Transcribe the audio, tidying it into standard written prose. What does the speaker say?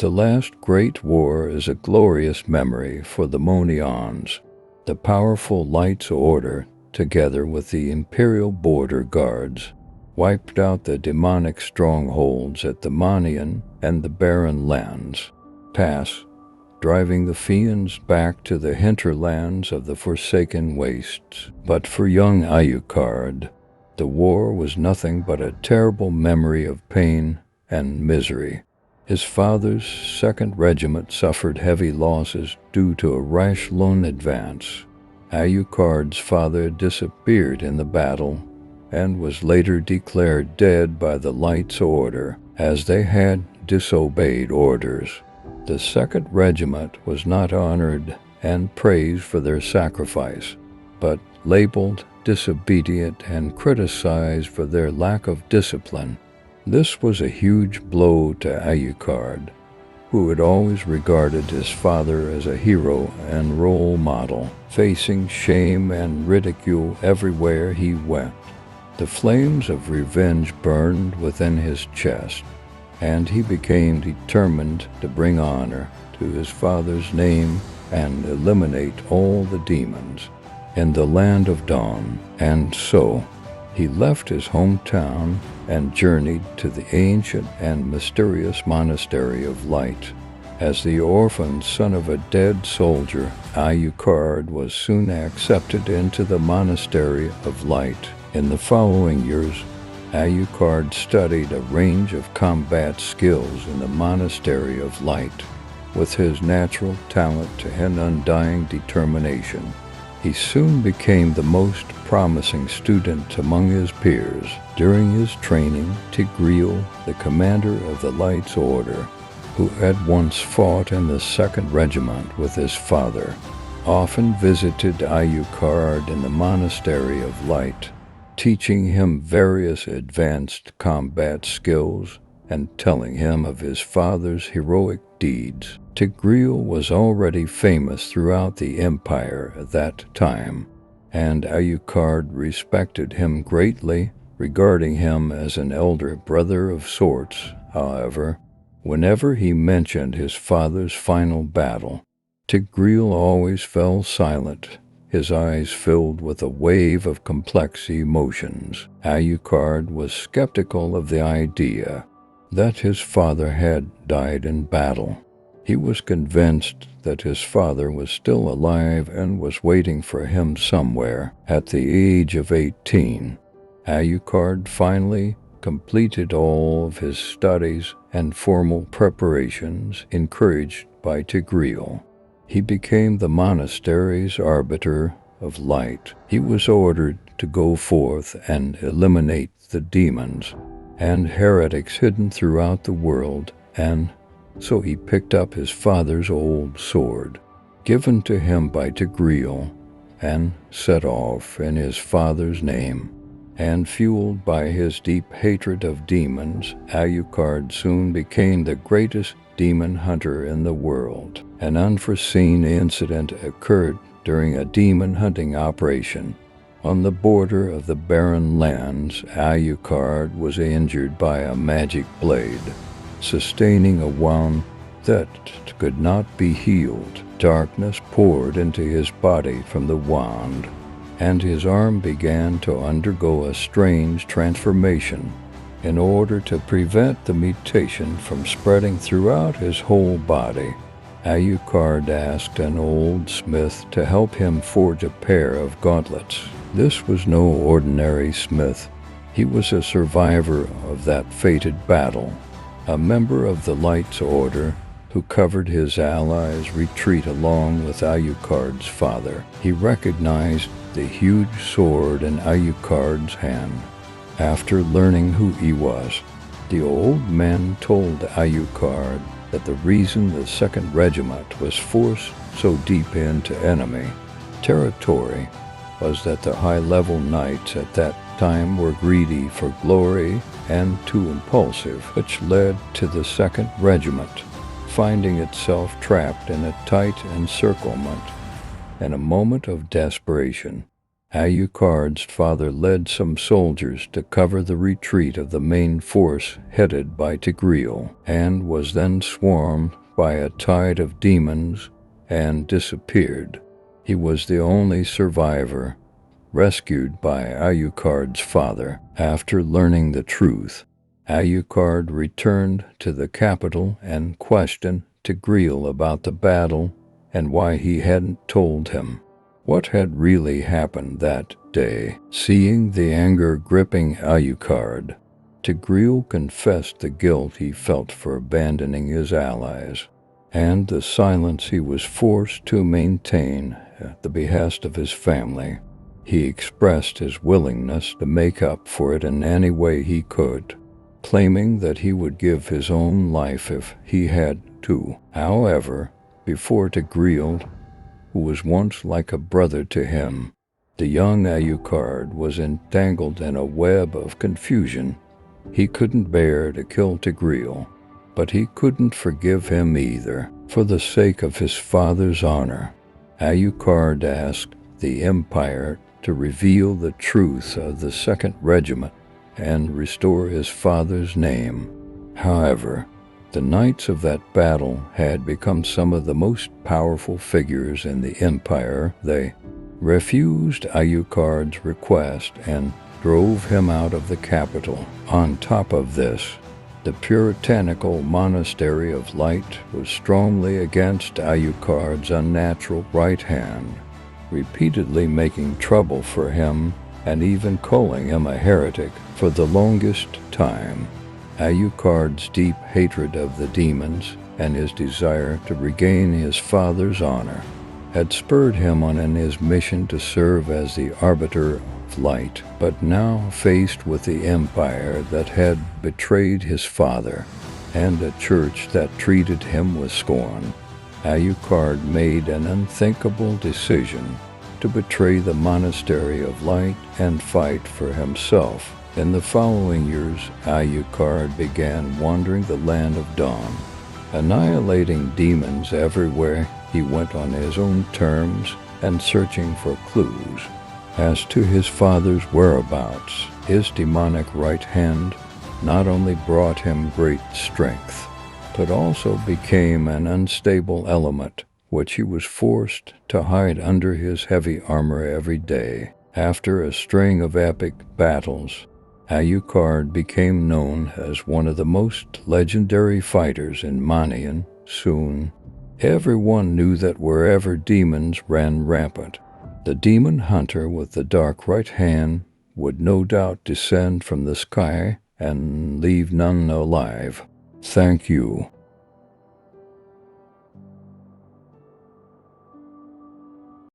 the last great war is a glorious memory for the Monions. The powerful Light's Order, together with the Imperial Border Guards, wiped out the demonic strongholds at the Monian and the Barren Lands Pass, driving the fiends back to the hinterlands of the Forsaken Wastes. But for young Alucard, the war was nothing but a terrible memory of pain and misery. His father's 2nd Regiment suffered heavy losses due to a rash lone advance. Alucard's father disappeared in the battle and was later declared dead by the Light's Order, as they had disobeyed orders. The 2nd Regiment was not honored and praised for their sacrifice, but labeled disobedient and criticized for their lack of discipline. This was a huge blow to Alucard, who had always regarded his father as a hero and role model, facing shame and ridicule everywhere he went. The flames of revenge burned within his chest, and he became determined to bring honor to his father's name and eliminate all the demons in the Land of Dawn. And so he left his hometown and journeyed to the ancient and mysterious Monastery of Light. As the orphan son of a dead soldier, Alucard was soon accepted into the Monastery of Light. In the following years, Alucard studied a range of combat skills in the Monastery of Light. With his natural talent and undying determination, he soon became the most promising student among his peers. During his training, Tigreal, the commander of the Light's Order, who had once fought in the 2nd Regiment with his father, often visited Alucard in the Monastery of Light, teaching him various advanced combat skills and telling him of his father's heroic deeds. Tigreal was already famous throughout the Empire at that time, and Alucard respected him greatly, regarding him as an elder brother of sorts. However, whenever he mentioned his father's final battle, Tigreal always fell silent, his eyes filled with a wave of complex emotions. Alucard was skeptical of the idea that his father had died in battle. He was convinced that his father was still alive and was waiting for him somewhere. At the age of 18, Alucard finally completed all of his studies and formal preparations, encouraged by Tigreal. He became the monastery's arbiter of light. He was ordered to go forth and eliminate the demons and heretics hidden throughout the world, and so he picked up his father's old sword, given to him by Tigreal, and set off in his father's name. And fueled by his deep hatred of demons, Alucard soon became the greatest demon hunter in the world. An unforeseen incident occurred during a demon hunting operation. On the border of the Barren Lands, Alucard was injured by a magic blade, sustaining a wound that could not be healed. Darkness poured into his body from the wound, and his arm began to undergo a strange transformation. In order to prevent the mutation from spreading throughout his whole body, Alucard asked an old smith to help him forge a pair of gauntlets. This was no ordinary smith. He was a survivor of that fated battle, a member of the Light's Order who covered his allies' retreat along with Alucard's father. He recognized the huge sword in Alucard's hand. After learning who he was, the old man told Alucard that the reason the 2nd Regiment was forced so deep into enemy territory was that the high-level knights at that time were greedy for glory and too impulsive, which led to the 2nd Regiment finding itself trapped in a tight encirclement. In a moment of desperation, Alucard's father led some soldiers to cover the retreat of the main force headed by Tigreal, and was then swarmed by a tide of demons and disappeared. He was the only survivor, rescued by Alucard's father. After learning the truth, Alucard returned to the capital and questioned Tigreal about the battle and why he hadn't told him what had really happened that day. Seeing the anger gripping Alucard, Tigreal confessed the guilt he felt for abandoning his allies, and the silence he was forced to maintain at the behest of his family. He expressed his willingness to make up for it in any way he could, claiming that he would give his own life if he had to. However, before Tigreal, who was once like a brother to him, the young Alucard was entangled in a web of confusion. He couldn't bear to kill Tigreal, but he couldn't forgive him either. For the sake of his father's honor, Alucard asked the Empire to reveal the truth of the Second Regiment and restore his father's name. However, the knights of that battle had become some of the most powerful figures in the Empire. They refused Alucard's request and drove him out of the capital. On top of this, the puritanical Monastery of Light was strongly against Alucard's unnatural right hand, repeatedly making trouble for him and even calling him a heretic for the longest time. Alucard's deep hatred of the demons and his desire to regain his father's honor had spurred him on in his mission to serve as the arbiter of light. But now, faced with the empire that had betrayed his father and a church that treated him with scorn, Alucard made an unthinkable decision to betray the Monastery of Light and fight for himself. In the following years, Alucard began wandering the land of Dawn, annihilating demons everywhere he went on his own terms and searching for clues as to his father's whereabouts. His demonic right hand not only brought him great strength, but also became an unstable element which he was forced to hide under his heavy armor every day. After a string of epic battles, Alucard became known as one of the most legendary fighters in Manian. Soon, everyone knew that wherever demons ran rampant, the demon hunter with the dark right hand would no doubt descend from the sky and leave none alive. Thank you.